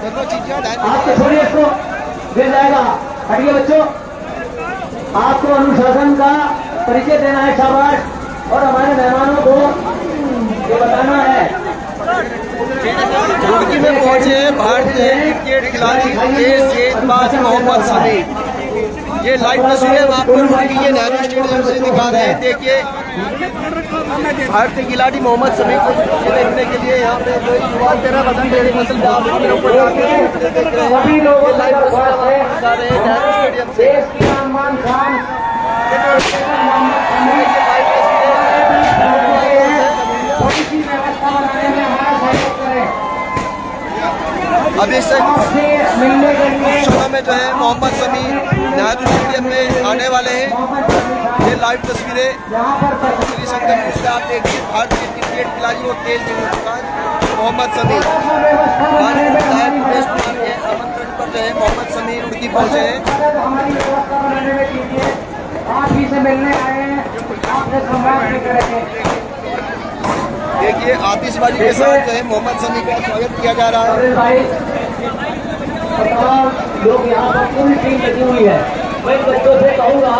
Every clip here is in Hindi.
आपको छोड़िए, इसको मिल जाएगा। हटिए बच्चों, आपको अनुशासन का परिचय देना है, शाबाश। और हमारे मेहमानों को ये बताना है। रुड़की में पहुंचे भारतीय क्रिकेट खिलाड़ी तेजबाज मोहम्मद समी। ये लाइव तस्वीरें हम आपको रुड़की के नेहरू स्टेडियम से दिखा रहे हैं। देखिए भारतीय खिलाड़ी मोहम्मद समी को देखने के लिए यहाँ पे कोई युवा तेरा बदन डेरी मसल लाइव तस्वीरें दिखा रहे हैं नेहरू स्टेडियम से। अब इस समय में जो है मोहम्मद समी नेहरू स्टेडियम में आने वाले हैं। ये लाइव तस्वीरें श्री शंकर से आप देखिए। भारतीय क्रिकेट खिलाड़ी वो तेज मोहम्मद समी प्रदेश कुमार के आमंत्रण पर जो है मोहम्मद समी रुड़की पहुंचे हैं। देखिए आतिशबाजी के साथ जो है मोहम्मद समी का स्वागत किया जा रहा है। लोग यहाँ पर पूरी टीम लगी हुई है। मैं बच्चों से कहूँगा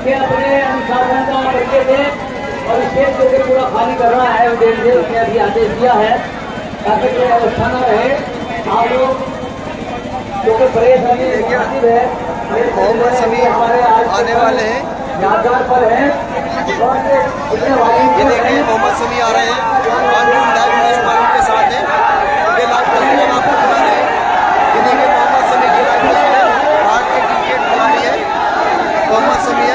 कि अपने अनुशासन का बच्चे थे और स्टेज को भी पूरा खाली कर रहा है। उदेश से उसने अभी आदेश दिया है ताकि कोई अवस्था न रहे। आप लोग क्योंकि परेशानी है, मोहम्मद समी आने वाले हैं। यादगार पर है। ये देखिए मोहम्मद समी आ रहे हैं के साथ है। ये लाइव तस्वीरें आपको दिखा रहे हैं। ये देखिए मोहम्मद समी की लाइव तस्वीरें। भारतीय क्रिकेट खिलाड़ी है मोहम्मद समी है।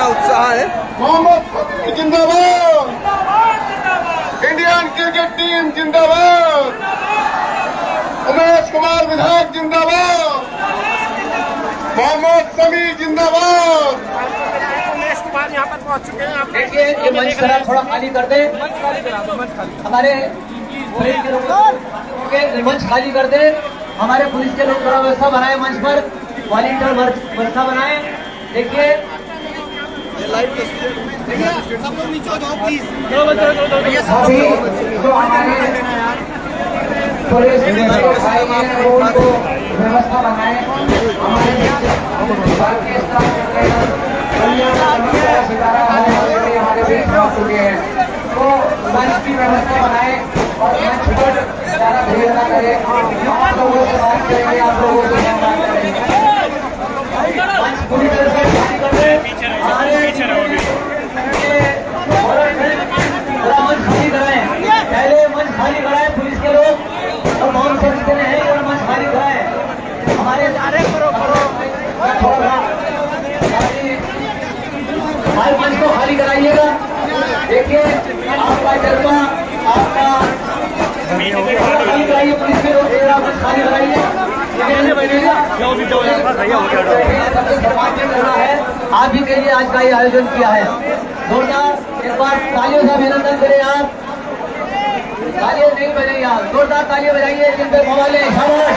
उत्साह है। मोहम्मद जिंदाबाद, इंडियन क्रिकेट टीम जिंदाबाद, उमेश कुमार विधायक जिंदाबाद, मोहम्मद समी जिंदाबाद। उमेश कुमार यहाँ पर पहुँच चुके हैं। देखिए ये मंच जरा थोड़ा खाली कर दे। हमारे पुलिस के लोग मंच खाली कर दे। हमारे पुलिस के लोग थोड़ा व्यवस्था बनाए, मंच पर वॉलंटियर व्यवस्था बनाए। देखिए लाइव तस्वीरें सब लोग नीचे जाओ प्लीज। जो हमारे पुलिस को व्यवस्था बनाए, हमारे बीच पहुंच चुके हैं, तो मंच की व्यवस्था बनाए और मंच पर ज़्यादा भीड़ न करे। आप लोगों से बात करेंगे, आप लोगों से बात करेंगे। मंच पूरी तरह से खाली कर दे। मंच खाली कराएं, पहले मंच खाली कराएं पुलिस के लोग और मौन से जितने हैं वो मंच खाली कराएं। हमारे भाई मंच को खाली कराइएगा। देखिए आपका जज्बा, आपका खाली कराइए पुलिस के लोग, मंच खाली कराइए। आप भी के लिए आज का ये आयोजन किया है। जोरदार एक बार तालियों से अभिनंदन करें। आप तालियां नहीं बजाइए, आप जोरदार तालियां बजाइए जिन पे मवाले। शाबाश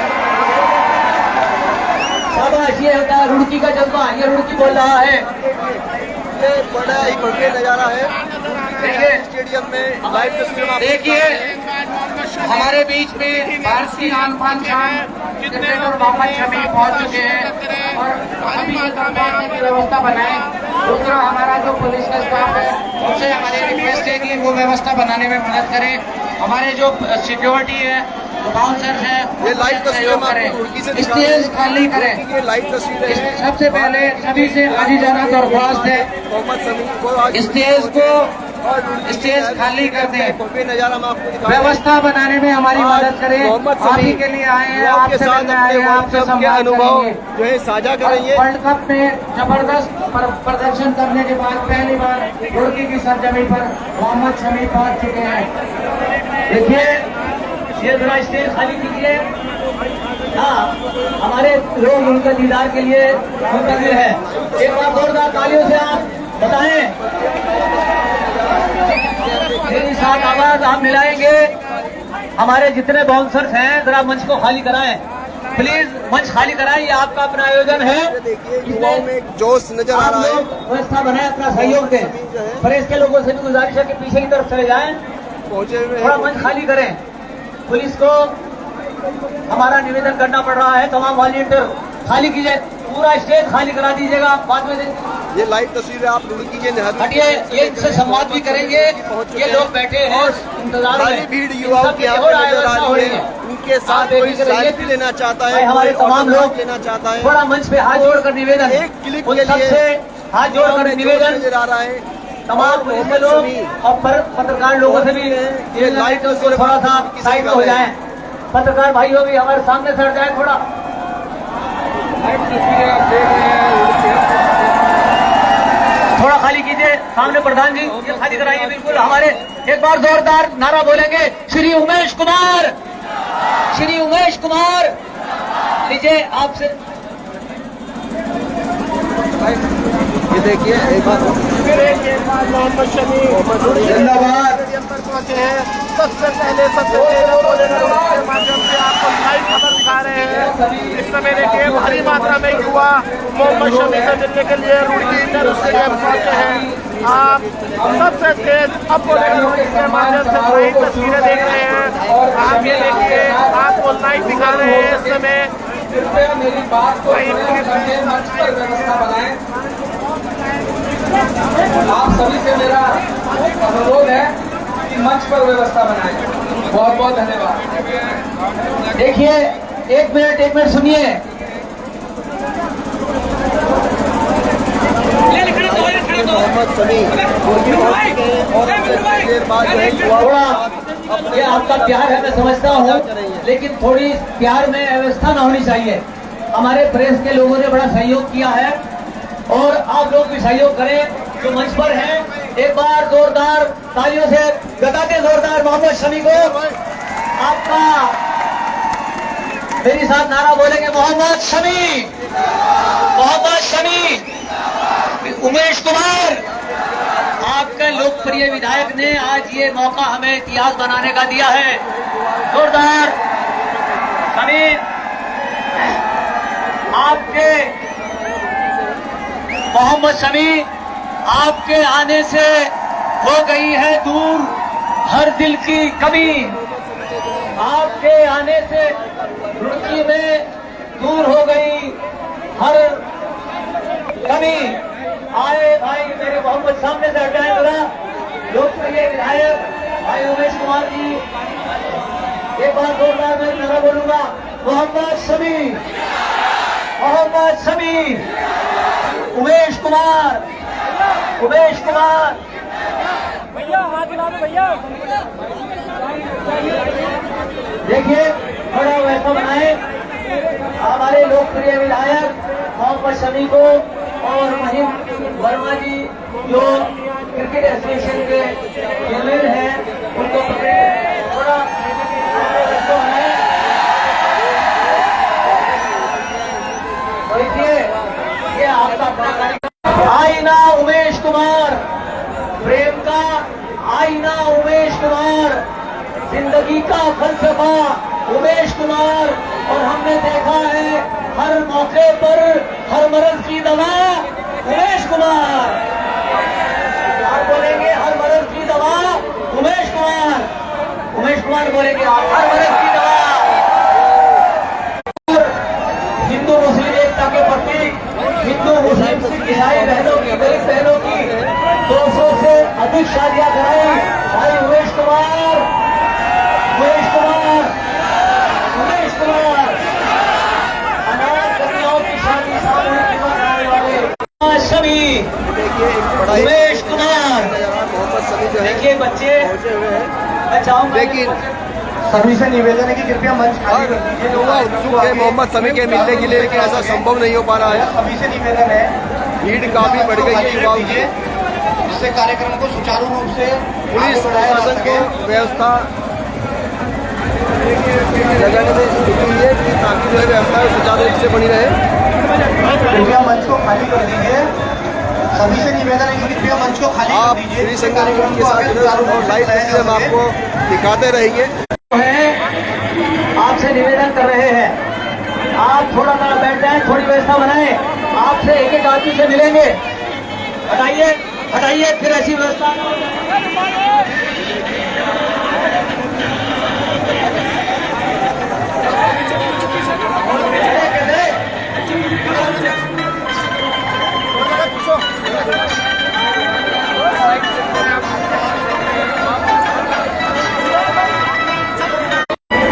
शाबाश। ये होता है रुड़की का जज्बा, ये रुड़की बोल रहा है। बड़ा ही भव्य नजारा है। देखिए स्टेडियम में लाइव तस्वीरें देखिए हमारे बीच में भारतीय आन बान शान क्रिकेटर मोहम्मद शमी पहुंच चुके हैं और अभी की व्यवस्था बनाए। दूसरा हमारा जो पुलिस का स्टाफ है उनसे हमारी रिक्वेस्ट है कि वो व्यवस्था बनाने में मदद करें। हमारे जो सिक्योरिटी है, बाउंसर्स है, ये लाइव तस्वीरें स्टेज खाली करें। ये लाइव तस्वीरें हैं। सबसे पहले सभी से आजीजाना दरख्वास्त है मोहम्मद समी को स्टेज खाली कर दें। भव्य नजारा हम आपको दिखा रहे हैं। व्यवस्था बनाने में हमारी मदद करें। आप ही के लिए आए हैं, आपसे मिलने आए हैं, आपसे संवाद अनुभव करेंगे। जो है साझा करेंगे। वर्ल्ड कप में जबरदस्त प्रदर्शन करने के बाद पहली बार रुड़की की सरजमी पर मोहम्मद शमी पहुंच चुके हैं। देखिए ये जरा स्टेज खाली कीजिए। हाँ हमारे लोग उनके दीदार के लिए मुंतजिर है। एक बार जोरदार तालियों से आप बताएं मेरी साथ आवाज हाथ आप मिलाएंगे। हमारे जितने बाउंसर्स हैं जरा मंच को खाली कराएं, प्लीज मंच खाली कराएं। ये आपका अपना आयोजन है, युवाओं में एक जोश नजर आ रहा है। व्यवस्था बनाए, अपना सहयोग दें। प्रेस के लोगों से भी गुजारिश है कि पीछे की तरफ चले जाएं, पहुंचे हुए थोड़ा मंच खाली करें। पुलिस को हमारा निवेदन करना पड़ रहा है, तमाम वॉलंटियर खाली कीजिए, पूरा स्टेज खाली करा दीजिएगा। बाद में ये लाइव तस्वीरें आप रुड़की के नेहरू हटिए, ये इनसे संवाद भी करेंगे। ये लोग बैठे हैं इंतजार सारी में, भीड़ युवाओं की यहाँ पे नजर आ रही है। उनके साथ कोई सेल्फी लेना चाहता है, हमारे कोई तमाम ऑटोग्राफ लोग लेना चाहता है। थोड़ा मंच पे हाथ जोड़कर निवेदन, एक क्लिक उन के लिए सबसे हाथ जोड़कर निवेदन नजर आ रहा है। तमाम पुलिस के लोग और पत्रकार लोगों से भी ये लाइट को थोड़ा सा साइड में हो जाए। पत्रकार भाइयों भी हमारे सामने से हट जाए, थोड़ा थोड़ा खाली कीजिए। सामने प्रधान जी ये खाली कराइए बिल्कुल। हमारे एक बार जोरदार नारा बोलेंगे, श्री उमेश कुमार, श्री उमेश कुमार। लीजिए आपसे ये देखिए एक बार मोहम्मद शमी जिंदाबाद। पर पहुंचे हैं। सबसे पहले के माध्यम से आपको लाइव खबर दिखा रहे हैं। इस समय देखिए भारी मात्रा में युवा मोहम्मद शमी से मिलने के लिए रुड़की इंटर स्टेडियम पहुंचे हैं। आप सबसे तेज अपडेट के माध्यम से लाइव तस्वीरें देख रहे हैं। आप ये देखिए, आपको लाइव दिखा रहे हैं इस समय। कृपया मेरी बात को मंच पर व्यवस्था बनाएं। आप सभी से मेरा अनुरोध है कि मंच पर व्यवस्था बनाएं। बहुत बहुत धन्यवाद। देखिए, एक मिनट सुनिए। मोहम्मद शमी और देर बाद जो है थोड़ा ये आपका प्यार है, मैं समझता हूँ, लेकिन थोड़ी प्यार में व्यवस्था ना होनी चाहिए। हमारे प्रेस के लोगों ने बड़ा सहयोग किया है और आप लोग भी सहयोग करें जो मंच पर हैं। एक बार जोरदार तालियों से बताते जोरदार मोहम्मद शमी को। आपका मेरे साथ नारा बोलेंगे, मोहम्मद शमी, मोहम्मद शमी, उमेश कुमार। आपके लोकप्रिय विधायक ने आज ये मौका हमें इतिहास बनाने का दिया है। जोरदार शमी, आपके मोहम्मद शमी, आपके आने से हो गई है दूर हर दिल की कमी। आपके आने से रुड़की में दूर हो गई हर कमी। आए भाई मेरे मोहम्मद सामने से हटाए जरा। लोकप्रिय विधायक भाई उमेश कुमार जी, एक बार जोरदार मैं नारा बोलूंगा, मोहम्मद शमी, मोहम्मद शमी, उमेश कुमार, उमेश कुमार। भैया हाथ मिला दो भैया। देखिए थोड़ा वैसा बनाए। हमारे लोकप्रिय विधायक मोहम्मद शमी को और महिम वर्मा जी जो क्रिकेट एसोसिएशन के चेयरमैन हैं, उनको थोड़ा बनाए। देखिए ये आपका अपना कार्यक्रम। आईना उमेश कुमार, प्रेम का आईना उमेश कुमार, जिंदगी का फलसफा उमेश कुमार। और हमने देखा है हर मौके पर हर मर्ज की दवा उमेश कुमार। आप बोलेंगे हर मर्ज की दवा उमेश कुमार, उमेश कुमार बोलेंगे हर मर्ज की दवा। हिंदू मुस्लिम एकता के प्रतीक, हिंदू मुस्लिम सिख ईसाई बहनों की, दलित बहनों की 200 से अधिक शादियां कराई भाई उमेश कुमार, उमेश कुमार, उमेश कुमार। अनाथ कन्याओं की शादी सामूहिक विवाह कराने वाले शमी, उमेश कुमार। मोहम्मद शमी जो है देखिए बच्चे, पहुंचे हुए हैं, मैं चाहूंगा लेकिन सभी से निवेदन है कि कृपया मंच खाली कर दीजिए। युवा उत्सुक है मोहम्मद शमी के मिलने के लिए, लेकिन ऐसा संभव नहीं हो पा रहा है। सभी से निवेदन है भीड़ काफी बढ़ गई है युवाओं की। जिससे कार्यक्रम को सुचारू रूप से पुलिस प्रशासन को व्यवस्था लगाने में जुटी है कि ताकि जो है व्यवस्था सुचारू रूप से बनी रहे। कृपया मंच को खाली कर दीजिए। सभी से निवेदन है कि कृपया मंच को खाली आप कर दीजिए। श्री संगम निगम के साथ जुड़े रहें और लाइव तस्वीरें हम आपको दिखाते रहेंगे। आपसे निवेदन कर रहे हैं, आप थोड़ा सा बैठ जाएं, थोड़ी व्यवस्था बनाएं। आपसे एक एक आदमी से मिलेंगे। हटाइए हटाइए, फिर ऐसी व्यवस्था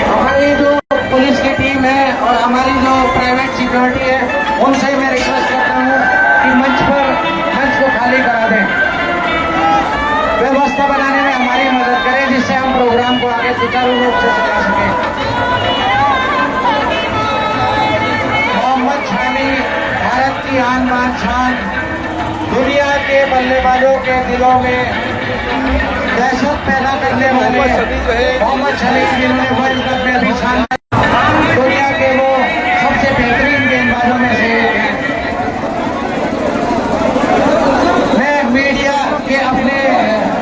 हमारी जो पुलिस की टीम है और हमारी जो प्राइवेट सिक्योरिटी है, उनसे मैं रिक्वेस्ट करता हूँ कि मंच को खाली करा दें, व्यवस्था बनाने में हमारी मदद करें, जिससे हम प्रोग्राम को आगे सुचारू रूप से चला सकें। मोहम्मद शमी भारत की आन बान शान, दुनिया के बल्लेबाजों के दिलों में दहशत पैदा करने वाले मोहम्मद शमी जो है, मोहम्मद शमी, जिन्होंने वर्ल्ड कप में भी शानदार, दुनिया के वो सबसे बेहतरीन गेंदबाजों में से एक हैं। मैं मीडिया के अपने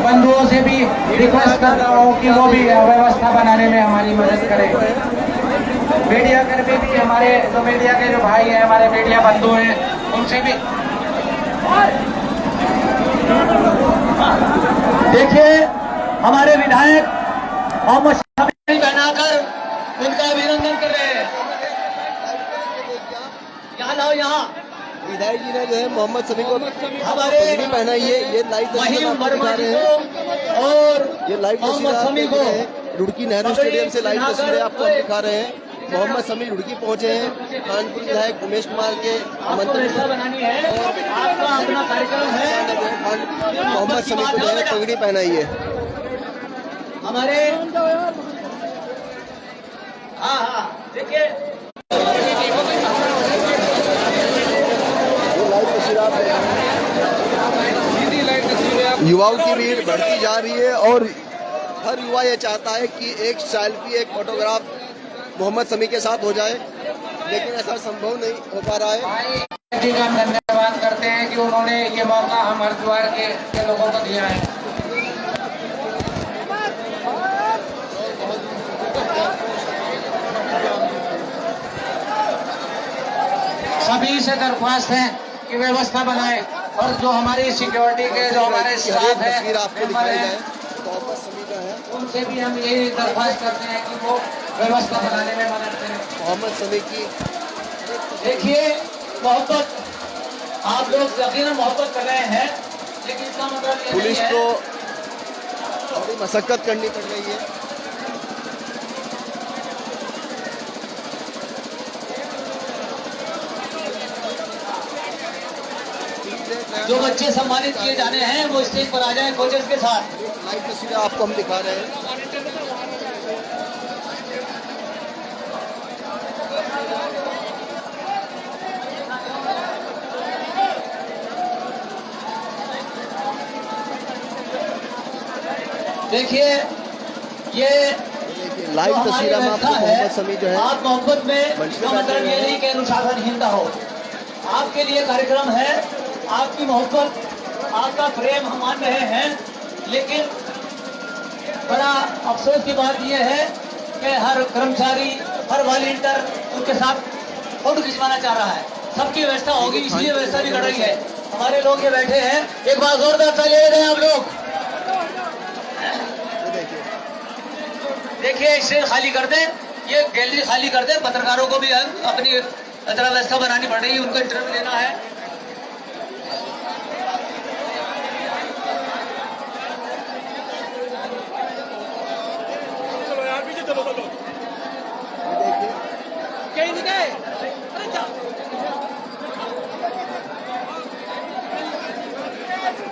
बंधुओं से भी रिक्वेस्ट कर रहा हूँ कि वो भी व्यवस्था बनाने में हमारी मदद करें। मीडिया कर्मी भी, हमारे जो मीडिया के जो भाई हैं, हमारे मीडिया बंधु हैं, उनसे भी देखिए, हमारे विधायक मोहम्मद शमी पहनाकर उनका अभिनंदन कर रहे हैं। यहाँ लाओ, यहाँ विधायक जी ने जो है मोहम्मद शमी को हमारे पगड़ी पहनाई है। ये लाइव तस्वीर महिम आपको वर्मा दिखा जी रहे हैं। को और ये लाइव तस्वीर मोहम्मद आप शमी देख को रहे हैं। रुड़की नेहरू स्टेडियम से लाइव तस्वीरें आपको हम दिखा रहे हैं। मोहम्मद शमी रुड़की पहुंचे हैं। कानपुर विधायक उमेश कुमार के आपको व्यवस्था बनानी है, आपका अपना कार्यक्रम है। मोहम्मद शमी को जो है पगड़ी पहनाई है। हमारे हाँ, देखिए युवाओं की भीड़ बढ़ती जा रही है और हर युवा ये चाहता है कि एक सेल्फी, एक फोटोग्राफ मोहम्मद शमी के साथ हो जाए, लेकिन ऐसा संभव नहीं हो पा रहा है। जी का हम धन्यवाद करते हैं कि उन्होंने ये मौका हम हरिद्वार के लोगों को दिया है। सभी से दरख्वास्त है कि व्यवस्था बनाए और जो हमारी सिक्योरिटी के जो हमारे स्टाफ है, तस्वीर आपको मेंबर दिखाई हैं, जाए मोहम्मद शमी का है। उनसे भी हम यही दरख्वास्त करते हैं कि वो व्यवस्था बनाने में मदद करें। मोहम्मद शमी की देखिए, मोहब्बत आप लोग यकीनन मोहब्बत कर रहे हैं, लेकिन इसका मतलब ये नहीं पुलिस है को बड़ी मशक्कत करनी पड़ रही है। जो बच्चे सम्मानित किए जाने हैं वो स्टेज पर आ जाएं कोचेस के साथ। लाइव तस्वीरें आपको हम दिखा रहे हैं। देखिए, ये लाइव जो हमारी तस्वीरें में आपको व्यवस्था मोहम्मद शमी जो है आप मोहब्बत में मंच पे का मतलब बैठे ये हैं। नहीं कि अनुशासनहीनता हो। आपके लिए कार्यक्रम है, आपकी मोहब्बत, आपका प्रेम हम मान रहे हैं, लेकिन बड़ा अफसोस की बात यह है कि हर कर्मचारी, हर वॉलंटियर उनके साथ फोटो खिंचवाना चाह रहा है। सबकी व्यवस्था होगी, इसलिए व्यवस्था भी कर रही है। हमारे लोग ये बैठे हैं, एक बार जोरदार तालियां दें आप लोग। देखिए, स्टेज खाली कर दें, ये गैलरी खाली कर दें। पत्रकारों को भी अपनी तरह व्यवस्था बनानी पड़ रही है, उनको इंटरव्यू लेना है।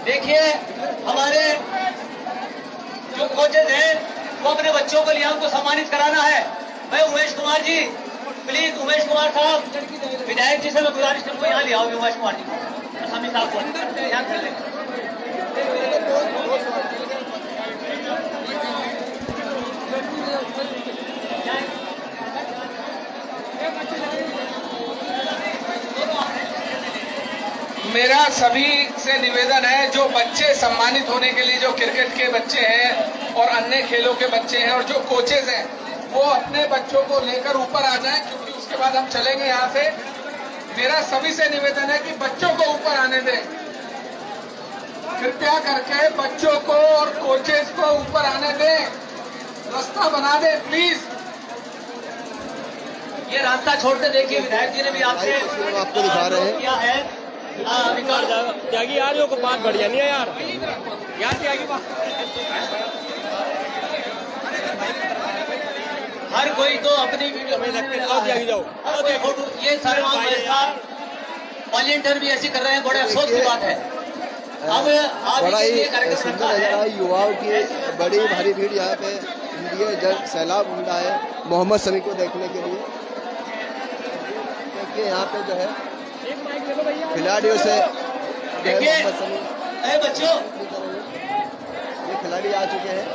देखिए, हमारे जो कोचेज हैं वो अपने बच्चों को लिए उनको सम्मानित कराना है। मैं उमेश कुमार जी, प्लीज उमेश कुमार साहब, विधायक जी से मैं गुजारिश करूंगा, यहाँ ले आओ उमेश कुमार जी को, शमी साहब को यहाँ कर लें। मेरा सभी से निवेदन है, जो बच्चे सम्मानित होने के लिए, जो क्रिकेट के बच्चे हैं और अन्य खेलों के बच्चे हैं और जो कोचेज हैं, वो अपने बच्चों को लेकर ऊपर आ जाएं, क्योंकि उसके बाद हम चलेंगे यहाँ से। मेरा सभी से निवेदन है कि बच्चों को ऊपर आने दें, कृपया करके बच्चों को और कोचेज को ऊपर आने दें, रास्ता बना दें प्लीज। ये रास्ता छोड़ते देखिए, विधायक जी ने भी आपसे आपको दिखा रहे हैं किया है। त्यागी यार यो को बात बढ़िया नहीं है यार त्यागी बात हर कोई तो अपनी वीडियो में त्यागी जाओ फोटो, ये सारे वॉलंटियर भी ऐसे कर रहे हैं, बड़े अफसोस की बात है। अब बड़ा ही सुंदर नजारा है, युवाओं की बड़ी भारी भीड़ यहाँ पे इंडिया जल सैलाब उमड़ा है मोहम्मद शमी को देखने के लिए, क्योंकि यहाँ पे जो है खिलाड़ियों से मोहम्मद शमी बच्चों, ये खिलाड़ी आ चुके हैं।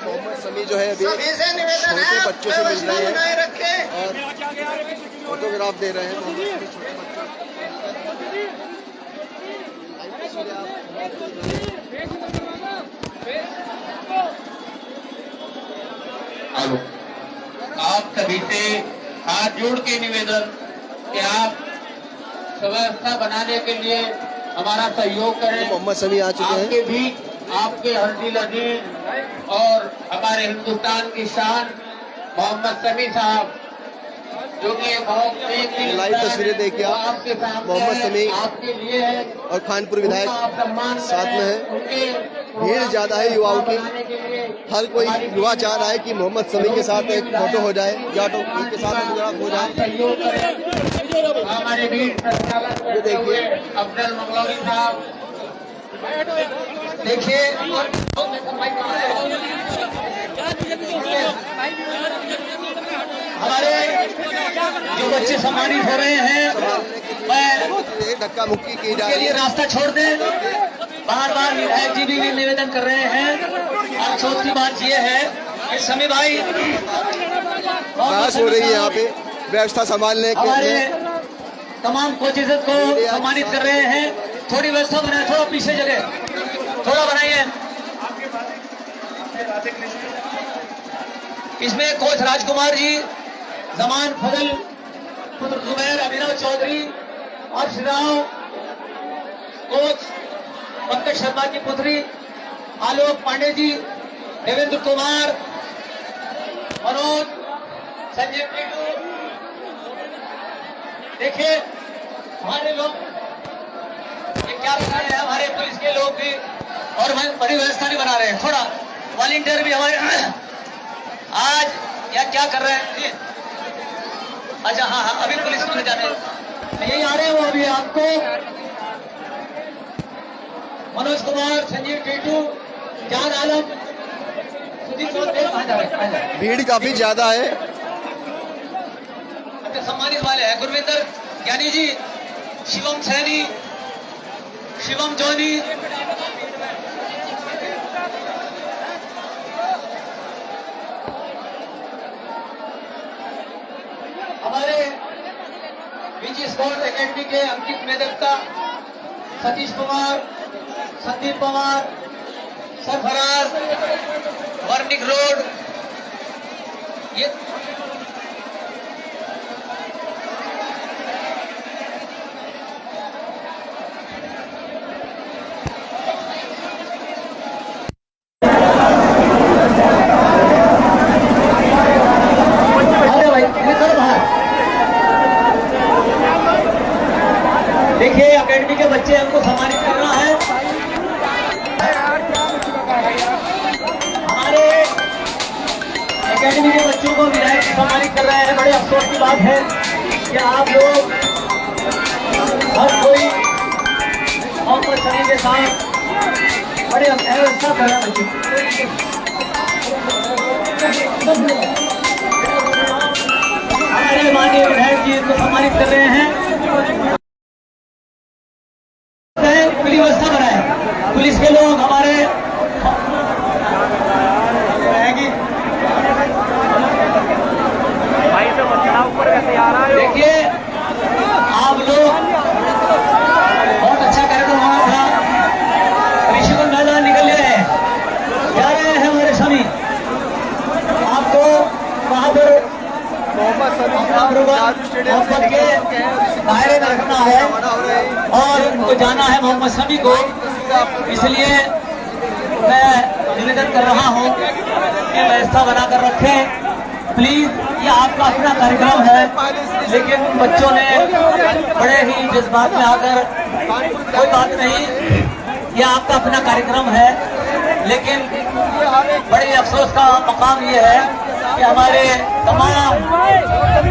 मोहम्मद शमी जो है अभी छोटे बच्चों से मिल रहे हैं और फोटोग्राफ दे रहे हैं। मोहम्मद शमी छोटे हेलो, आप सभी से हाथ जोड़ के निवेदन कि आप व्यवस्था बनाने के लिए हमारा सहयोग करें। मोहम्मद शमी आ चुके आपके हैं। बीच आपके हरदिल अजीज और हमारे हिंदुस्तान की शान मोहम्मद शमी साहब, जो कि बहुत लाइव तस्वीरें देखिए आप, आपके सामने मोहम्मद शमी आपके लिए है और खानपुर विधायक साथ में है। भीड़ ज्यादा है युवाओं की, हर कोई युवा चाह रहा है कि मोहम्मद शमी के साथ एक फोटो हो जाए या तो उनके साथ फोटोग्राफ हो जाए। हमारे बीच ये देखिए अफजल मंगलौरी साहब, देखिए हमारे जो बच्चे सम्मानित हो रहे हैं, मैं धक्का मुक्की की जा के रही लिए है। रास्ता छोड़ दें। बार बार विधायक जी भी निवेदन कर रहे हैं। और चौथी बात ये है कि समी भाई बहस हो रही है यहाँ पे व्यवस्था संभालने के हमारे लिए। तमाम कोचेज को सम्मानित कर रहे हैं। थोड़ी व्यवस्था बनाए, थोड़ा पीछे जगह थोड़ा बनाइए। इसमें कोच राजकुमार जी, जमान फजल, पुत्र जुबैर, अभिनव चौधरी और श्रीराम, कोच पंकज शर्मा की पुत्री आलोक पांडे जी, देवेंद्र कुमार, मनोज, संजय टीटू। देखिए हमारे लोग ये क्या कर रहे हैं, हमारे पुलिस के लोग भी और बड़ी व्यवस्था नहीं बना रहे हैं। थोड़ा वॉलंटियर भी हमारे आज या क्या कर रहे हैं। अच्छा हाँ हाँ, अभी पुलिस में जाने यही आ रहे हैं वो। अभी आपको मनोज कुमार, संजीव टीटू, जान आलम, सुदीप चौधरी कहाँ जा रहे हैं? भीड़ काफी ज्यादा है। अच्छा, सम्मानित वाले हैं गुरविंदर ज्ञानी जी, शिवम सैनी, शिवम जोनी, हमारे बीजी स्पोर्ट्स एकेडमी के अंकित मेदकता, सतीश कुमार, संदीप पवार, सरफराज, वर्निक रोड, ये देखिए एकेडमी के बच्चे हमको सम्मानित करना है। हमारे एकेडमी के बच्चों को विधायक सम्मानित कर रहे हैं। बड़े अफसोस की बात है कि आप लोग हर कोई मोहम्मद शमी के साथ बड़े अव्यवस्था कर रहे हैं। हमारे सम्मानित कर रहे हैं। पूरी व्यवस्था बनाए पुलिस के लोग हमारे देखिए आप लोग बहुत अच्छा कार्यक्रम हमारा था। ऋषिकुंड मैदान निकल गए जा रहे हैं हमारे सभी आपको वहां पर मोहम्मद के दायरे में रखना है और उनको जाना है मोहम्मद शमी को। इसलिए मैं निवेदन कर रहा हूं कि व्यवस्था बनाकर रखें प्लीज। ये आपका अपना कार्यक्रम है लेकिन बच्चों ने बड़े ही जज्बात में आकर कोई बात नहीं, ये आपका अपना कार्यक्रम है लेकिन बड़े अफसोस का मकाम ये है कि हमारे तमाम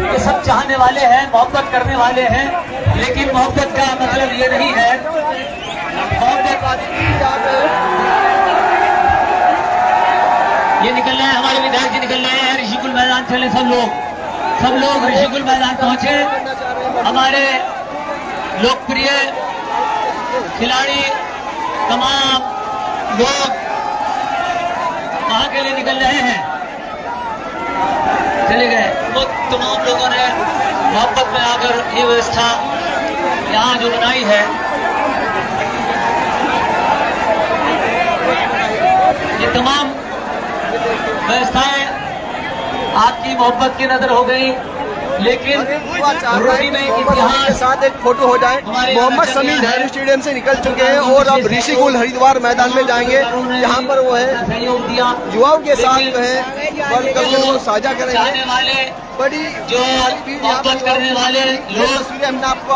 ये सब चाहने वाले हैं, मोहब्बत करने वाले हैं, लेकिन मोहब्बत का मतलब ये नहीं है ये निकल रहे हैं हमारे विधायक जी निकल रहे हैं ऋषिकुल मैदान चले सब लोग ऋषिकुल मैदान पहुंचे। हमारे लोकप्रिय खिलाड़ी तमाम लोग वहां के लिए निकल रहे हैं, चले गए। वो तमाम लोगों ने मोहब्बत में आकर ये व्यवस्था यहाँ जो बनाई है ये तमाम व्यवस्थाएं आपकी मोहब्बत की नजर हो गई लेकिन रोटी में इतिहास के साथ एक फोटो हो जाए। मोहम्मद शमी नेहरू स्टेडियम से निकल चुके हैं और अब ऋषिकुल हरिद्वार मैदान में जाएंगे जहां पर वो है युवाओं के साथ जो है वर्ल्ड कप को साझा करेंगे। बड़ी जो मोहब्बत करने वाले लोग हमने आपको